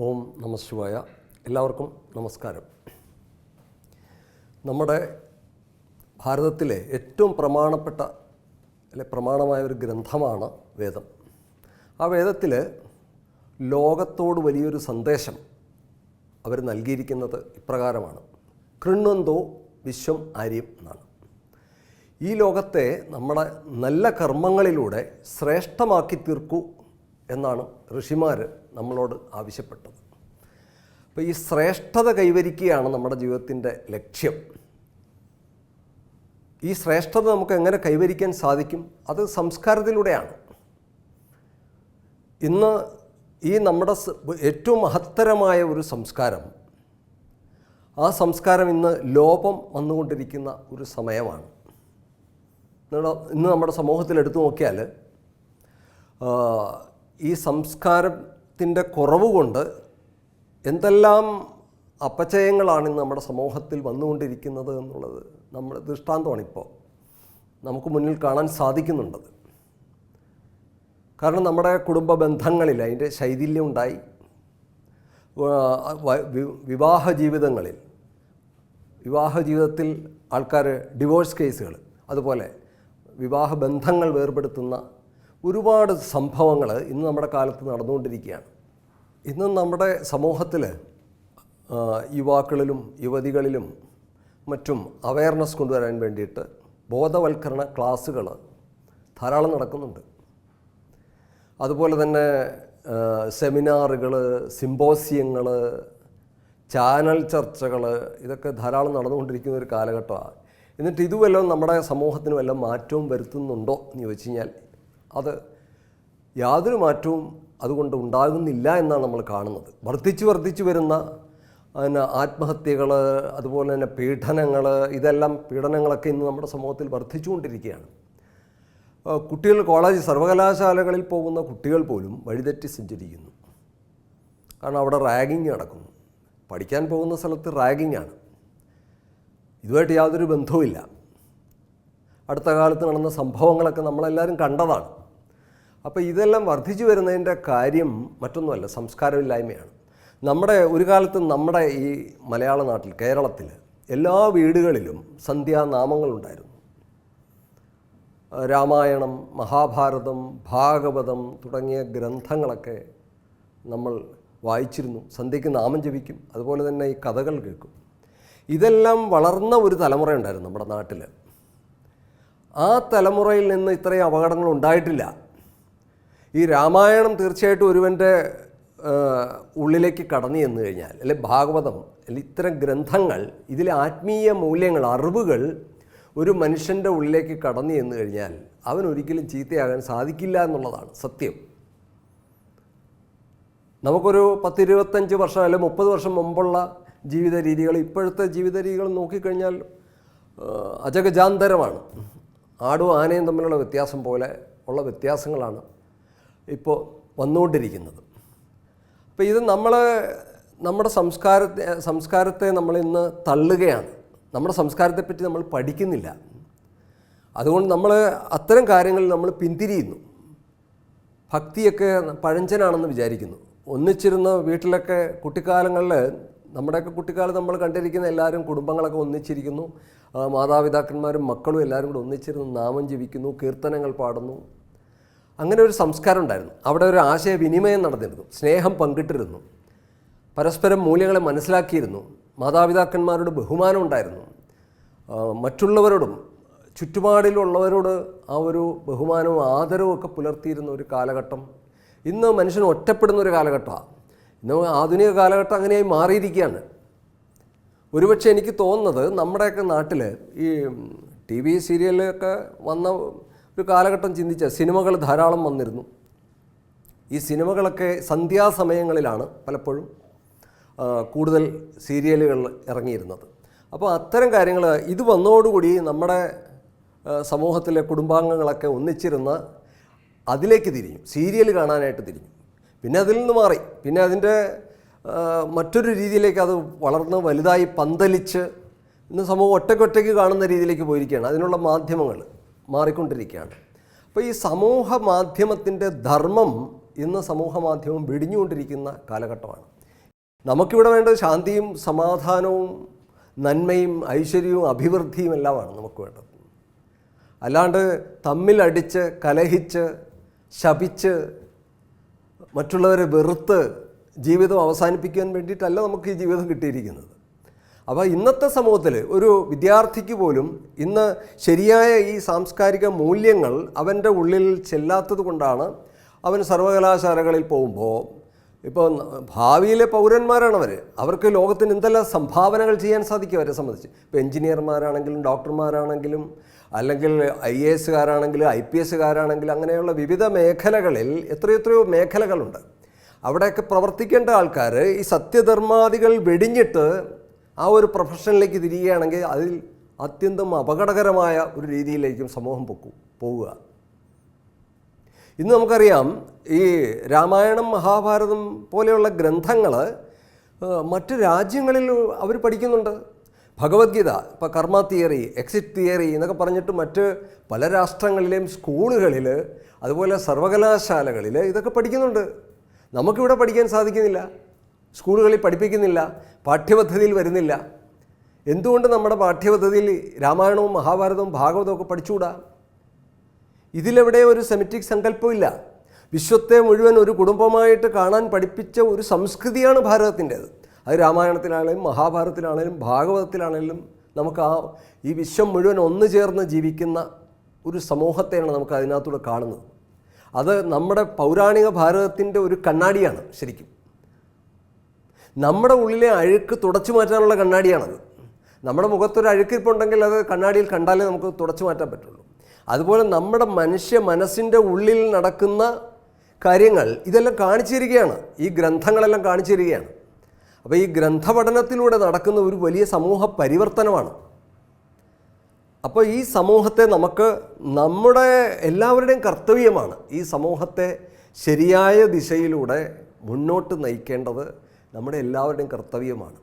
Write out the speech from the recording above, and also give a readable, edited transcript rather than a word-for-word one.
ഓം നമഃ ശിവായ. എല്ലാവർക്കും നമസ്കാരം. നമ്മുടെ ഭാരതത്തിലെ ഏറ്റവും പ്രമാണമായ ഒരു ഗ്രന്ഥമാണ് വേദം. ആ വേദത്തിൽ ലോകത്തോട് വലിയൊരു സന്ദേശം അവർ നൽകിയിരിക്കുന്നത് ഇപ്രകാരമാണ്: കൃണ്വന്തോ വിശ്വം ആര്യം എന്നാണ്. ഈ ലോകത്തെ നമ്മുടെ നല്ല കർമ്മങ്ങളിലൂടെ ശ്രേഷ്ഠമാക്കി തീർക്കൂ എന്നാണ് ഋഷിമാർ നമ്മളോട് ആവശ്യപ്പെട്ടത്. അപ്പോൾ ഈ ശ്രേഷ്ഠത കൈവരിക്കുകയാണ് നമ്മുടെ ജീവിതത്തിൻ്റെ ലക്ഷ്യം. ഈ ശ്രേഷ്ഠത നമുക്ക് എങ്ങനെ കൈവരിക്കാൻ സാധിക്കും? അത് സംസ്കാരത്തിലൂടെയാണ്. ഇന്ന് ഈ നമ്മുടെ ഏറ്റവും മഹത്തരമായ ഒരു സംസ്കാരം, ആ സംസ്കാരം ഇന്ന് ലോപം വന്നുകൊണ്ടിരിക്കുന്ന ഒരു സമയമാണ്. ഇന്ന് നമ്മുടെ സമൂഹത്തിൽ എടുത്തു നോക്കിയാൽ ഈ സംസ്കാരത്തിൻ്റെ കുറവ് കൊണ്ട് എന്തെല്ലാം അപചയങ്ങളാണ് ഇന്ന് നമ്മുടെ സമൂഹത്തിൽ വന്നുകൊണ്ടിരിക്കുന്നത് എന്നുള്ളത് നമ്മുടെ ദൃഷ്ടാന്തമാണിപ്പോൾ നമുക്ക് മുന്നിൽ കാണാൻ സാധിക്കുന്നുണ്ടത്. കാരണം നമ്മുടെ കുടുംബ ബന്ധങ്ങളിൽ അതിൻ്റെ ശൈഥില്യം ഉണ്ടായി. വിവാഹ ജീവിതത്തിൽ ആൾക്കാർ ഡിവോഴ്സ് കേസുകൾ, അതുപോലെ വിവാഹ ബന്ധങ്ങൾ വേർപെടുത്തുന്ന ഒരുപാട് സംഭവങ്ങൾ ഇന്ന് നമ്മുടെ കാലത്ത് നടന്നുകൊണ്ടിരിക്കുകയാണ്. ഇന്ന് നമ്മുടെ സമൂഹത്തിൽ യുവാക്കളിലും യുവതികളിലും മറ്റും അവയർനെസ് കൊണ്ടുവരാൻ വേണ്ടിയിട്ട് ബോധവൽക്കരണ ക്ലാസ്സുകൾ ധാരാളം നടക്കുന്നുണ്ട്. അതുപോലെ തന്നെ സെമിനാറുകൾ, സിമ്പോസിയങ്ങൾ, ചാനൽ ചർച്ചകൾ, ഇതൊക്കെ ധാരാളം നടന്നുകൊണ്ടിരിക്കുന്ന ഒരു കാലഘട്ടമാണ്. എന്നിട്ട് ഇതുവല്ലതും നമ്മുടെ സമൂഹത്തിന് വല്ല മാറ്റവും വരുത്തുന്നുണ്ടോ എന്ന് ചോദിച്ചു കഴിഞ്ഞാൽ അത് യാതൊരു മാറ്റവും അതുകൊണ്ട് ഉണ്ടാകുന്നില്ല എന്നാണ് നമ്മൾ കാണുന്നത്. വർദ്ധിച്ചു വരുന്ന ആത്മഹത്യകൾ, അതുപോലെ തന്നെ പീഡനങ്ങളൊക്കെ ഇന്ന് നമ്മുടെ സമൂഹത്തിൽ വർദ്ധിച്ചുകൊണ്ടിരിക്കുകയാണ്. കുട്ടികൾ സർവകലാശാലകളിൽ പോകുന്ന കുട്ടികൾ പോലും വഴിതെറ്റി സഞ്ചരിക്കുന്നു. കാരണം അവിടെ റാഗിങ് നടക്കുന്നു. പഠിക്കാൻ പോകുന്ന സ്ഥലത്ത് റാഗിങ്ങാണ്. ഇതുമായിട്ട് യാതൊരു ബന്ധവുമില്ല. അടുത്ത കാലത്ത് നടന്ന സംഭവങ്ങളൊക്കെ നമ്മളെല്ലാവരും കണ്ടതാണ്. അപ്പോൾ ഇതെല്ലാം വർദ്ധിച്ചു വരുന്നതിൻ്റെ കാര്യം മറ്റൊന്നുമല്ല, സംസ്കാരമില്ലായ്മയാണ്. ഒരു കാലത്ത് നമ്മുടെ ഈ മലയാള നാട്ടിൽ, കേരളത്തിൽ എല്ലാ വീടുകളിലും സന്ധ്യാനാമങ്ങളുണ്ടായിരുന്നു. രാമായണം, മഹാഭാരതം, ഭാഗവതം തുടങ്ങിയ ഗ്രന്ഥങ്ങളൊക്കെ നമ്മൾ വായിച്ചിരുന്നു. സന്ധ്യയ്ക്ക് നാമം ജപിക്കും, അതുപോലെ തന്നെ ഈ കഥകൾ കേൾക്കും. ഇതെല്ലാം വളർന്ന ഒരു തലമുറയുണ്ടായിരുന്നു നമ്മുടെ നാട്ടിൽ. ആ തലമുറയിൽ നിന്ന് ഇത്രയും അപകടങ്ങൾ ഉണ്ടായിട്ടില്ല. ഈ രാമായണം തീർച്ചയായിട്ടും ഒരുവൻ്റെ ഉള്ളിലേക്ക് കടന്നു ചെന്ന് കഴിഞ്ഞാൽ, അല്ലെ ഭാഗവതം, അല്ലെ ഇത്തരം ഗ്രന്ഥങ്ങൾ, ഇതിലെ ആത്മീയ മൂല്യങ്ങൾ, അറിവുകൾ ഒരു മനുഷ്യൻ്റെ ഉള്ളിലേക്ക് കടന്നു ചെന്ന് കഴിഞ്ഞാൽ അവൻ ഒരിക്കലും ചീത്തയാകാൻ സാധിക്കില്ല എന്നുള്ളതാണ് സത്യം. നമുക്കൊരു 10-25 വർഷം അല്ലെ 30 വർഷം മുമ്പുള്ള ജീവിത രീതികൾ ഇപ്പോഴത്തെ ജീവിത രീതികൾ നോക്കിക്കഴിഞ്ഞാൽ അജഗജാന്തരമാണ്. ആടും ആനയും തമ്മിലുള്ള വ്യത്യാസം പോലെ ഉള്ള വ്യത്യാസങ്ങളാണ് ഇപ്പോൾ വന്നുകൊണ്ടിരിക്കുന്നത്. അപ്പോൾ ഇത് നമ്മുടെ സംസ്കാരത്തെ നമ്മളിന്ന് തള്ളുകയാണ്. നമ്മുടെ സംസ്കാരത്തെപ്പറ്റി നമ്മൾ പഠിക്കുന്നില്ല. അതുകൊണ്ട് നമ്മൾ അത്തരം കാര്യങ്ങളിൽ നമ്മൾ പിന്തിരിയുന്നു. ഭക്തിയൊക്കെ പഴഞ്ചനാണെന്ന് വിചാരിക്കുന്നു. ഒന്നിച്ചിരുന്ന വീട്ടിലൊക്കെ കുട്ടിക്കാലങ്ങളിൽ, നമ്മുടെയൊക്കെ കുട്ടിക്കാലത്ത് നമ്മൾ കണ്ടിരിക്കുന്ന എല്ലാവരും കുടുംബങ്ങളൊക്കെ ഒന്നിച്ചിരിക്കുന്നു. മാതാപിതാക്കന്മാരും മക്കളും എല്ലാവരും കൂടെ ഒന്നിച്ചിരുന്ന് നാമം ജപിക്കുന്നു, കീർത്തനങ്ങൾ പാടുന്നു. അങ്ങനെ ഒരു സംസ്കാരം ഉണ്ടായിരുന്നു. അവിടെ ഒരു ആശയവിനിമയം നടന്നിരുന്നു, സ്നേഹം പങ്കിട്ടിരുന്നു, പരസ്പരം മൂല്യങ്ങളെ മനസ്സിലാക്കിയിരുന്നു, മാതാപിതാക്കന്മാരോട് ബഹുമാനം ഉണ്ടായിരുന്നു, മറ്റുള്ളവരോടും ചുറ്റുപാടിലുള്ളവരോട് ആ ഒരു ബഹുമാനവും ആദരവും ഒക്കെ പുലർത്തിയിരുന്ന ഒരു കാലഘട്ടം. ഇന്ന് മനുഷ്യൻ ഒറ്റപ്പെടുന്ന ഒരു കാലഘട്ടമാണ്. ഇന്ന് ആധുനിക കാലഘട്ടം അങ്ങനെയായി മാറിയിരിക്കുകയാണ്. ഒരുപക്ഷെ എനിക്ക് തോന്നുന്നത് നമ്മുടെയൊക്കെ നാട്ടിൽ ഈ TV സീരിയലൊക്കെ വന്ന ഒരു കാലഘട്ടം ചിന്തിച്ച സിനിമകൾ ധാരാളം വന്നിരുന്നു. ഈ സിനിമകളൊക്കെ സന്ധ്യാസമയങ്ങളിലാണ് പലപ്പോഴും കൂടുതൽ സീരിയലുകൾ ഇറങ്ങിയിരുന്നത്. അപ്പോൾ അത്തരം കാര്യങ്ങൾ ഇത് വന്നതോടുകൂടി നമ്മുടെ സമൂഹത്തിലെ കുടുംബാംഗങ്ങളൊക്കെ ഒന്നിച്ചിരുന്ന് അതിലേക്ക് തിരിഞ്ഞു, സീരിയൽ കാണാനായിട്ട് തിരിഞ്ഞു. പിന്നെ അതിൽ നിന്ന് മാറി, പിന്നെ അതിൻ്റെ മറ്റൊരു രീതിയിലേക്ക് അത് വളർന്ന് വലുതായി പന്തലിച്ച് ഇന്ന് സമൂഹം ഒറ്റയ്ക്ക് കാണുന്ന രീതിയിലേക്ക് പോയിരിക്കുകയാണ്. അതിനുള്ള മാധ്യമങ്ങൾ മാറിക്കൊണ്ടിരിക്കുകയാണ്. അപ്പോൾ ഈ സമൂഹ മാധ്യമത്തിൻ്റെ ധർമ്മം ഇന്ന് സമൂഹ മാധ്യമം വെടിഞ്ഞുകൊണ്ടിരിക്കുന്ന കാലഘട്ടമാണ്. നമുക്കിവിടെ വേണ്ടത് ശാന്തിയും സമാധാനവും നന്മയും ഐശ്വര്യവും അഭിവൃദ്ധിയും എല്ലാമാണ് നമുക്ക് വേണ്ടത്. അല്ലാണ്ട് തമ്മിലടിച്ച് കലഹിച്ച് ശപിച്ച് മറ്റുള്ളവരെ വെറുത്ത് ജീവിതം അവസാനിപ്പിക്കാൻ വേണ്ടിയിട്ടല്ല നമുക്ക് ഈ ജീവിതം കിട്ടിയിരിക്കുന്നത്. അപ്പോൾ ഇന്നത്തെ സമൂഹത്തിൽ ഒരു വിദ്യാർത്ഥിക്ക് പോലും ഇന്ന് ശരിയായ ഈ സാംസ്കാരിക മൂല്യങ്ങൾ അവൻ്റെ ഉള്ളിൽ ചെല്ലാത്തത് കൊണ്ടാണ് അവൻ സർവകലാശാലകളിൽ പോകുമ്പോൾ, ഇപ്പോൾ ഭാവിയിലെ പൗരന്മാരാണവർ, അവർക്ക് ലോകത്തിന് എന്തെല്ലാം സംഭാവനകൾ ചെയ്യാൻ സാധിക്കും അവരെ സംബന്ധിച്ച്. ഇപ്പോൾ എൻജിനീയർമാരാണെങ്കിലും ഡോക്ടർമാരാണെങ്കിലും അല്ലെങ്കിൽ IAS-കാരാണെങ്കിലും IPS-കാരാണെങ്കിലും അങ്ങനെയുള്ള വിവിധ മേഖലകളിൽ എത്രയെത്രയോ മേഖലകളുണ്ട്. അവിടെയൊക്കെ പ്രവർത്തിക്കേണ്ട ആൾക്കാർ ഈ സത്യധർമാദികൾ വെടിഞ്ഞിട്ട് ആ ഒരു പ്രൊഫഷനിലേക്ക് തിരിയുകയാണെങ്കിൽ അതിൽ അത്യന്തം അപകടകരമായ ഒരു രീതിയിലേക്കും സമൂഹം പോവുക. ഇന്ന് നമുക്കറിയാം ഈ രാമായണം മഹാഭാരതം പോലെയുള്ള ഗ്രന്ഥങ്ങൾ മറ്റ് രാജ്യങ്ങളിൽ അവർ പഠിക്കുന്നുണ്ട്. ഭഗവത്ഗീത, ഇപ്പോൾ കർമ്മ തിയറി, എക്സിറ്റ് തിയറി എന്നൊക്കെ പറഞ്ഞിട്ട് മറ്റ് പല രാഷ്ട്രങ്ങളിലെയും സ്കൂളുകളിൽ അതുപോലെ സർവകലാശാലകളിൽ ഇതൊക്കെ പഠിക്കുന്നുണ്ട്. നമുക്കിവിടെ പഠിക്കാൻ സാധിക്കുന്നില്ല, സ്കൂളുകളിൽ പഠിപ്പിക്കുന്നില്ല, പാഠ്യപദ്ധതിയിൽ വരുന്നില്ല. എന്തുകൊണ്ട് നമ്മുടെ പാഠ്യപദ്ധതിയിൽ രാമായണവും മഹാഭാരതവും ഭാഗവതവും ഒക്കെ പഠിച്ചുകൂടാ? ഇതിലെവിടെ ഒരു സെമിറ്റിക് സങ്കല്പമില്ല. വിശ്വത്തെ മുഴുവൻ ഒരു കുടുംബമായിട്ട് കാണാൻ പഠിപ്പിച്ച ഒരു സംസ്കൃതിയാണ് ഭാരതത്തിൻ്റേത്. അത് രാമായണത്തിലാണെങ്കിലും മഹാഭാരതത്തിലാണെങ്കിലും ഭാഗവതത്തിലാണെങ്കിലും നമുക്ക് ഈ വിശ്വം മുഴുവൻ ഒന്നു ചേർന്ന് ജീവിക്കുന്ന ഒരു സമൂഹത്തെയാണ് നമുക്ക് അതിനകത്തൂടെ കാണുന്നത്. അത് നമ്മുടെ പൗരാണിക ഭാരതത്തിൻ്റെ ഒരു കണ്ണാടിയാണ്. ശരിക്കും നമ്മുടെ ഉള്ളിലെ അഴുക്ക് തുടച്ചു മാറ്റാനുള്ള കണ്ണാടിയാണത്. നമ്മുടെ മുഖത്തൊരു അഴുക്കിരിപ്പുണ്ടെങ്കിൽ അത് കണ്ണാടിയിൽ കണ്ടാലേ നമുക്ക് തുടച്ചു മാറ്റാൻ പറ്റുള്ളൂ. അതുപോലെ നമ്മുടെ മനസ്സിൻ്റെ ഉള്ളിൽ നടക്കുന്ന കാര്യങ്ങൾ ഇതെല്ലാം കാണിച്ചു തരികയാണ്, ഈ ഗ്രന്ഥങ്ങളെല്ലാം കാണിച്ചു തരികയാണ്. അപ്പോൾ ഈ ഗ്രന്ഥപഠനത്തിലൂടെ നടക്കുന്ന ഒരു വലിയ സമൂഹ പരിവർത്തനമാണ്. അപ്പോൾ ഈ സമൂഹത്തെ നമ്മുടെ എല്ലാവരുടെയും കർത്തവ്യമാണ് ഈ സമൂഹത്തെ ശരിയായ ദിശയിലൂടെ മുന്നോട്ട് നയിക്കേണ്ടത് നമ്മുടെ എല്ലാവരുടെയും കർത്തവ്യമാണ്.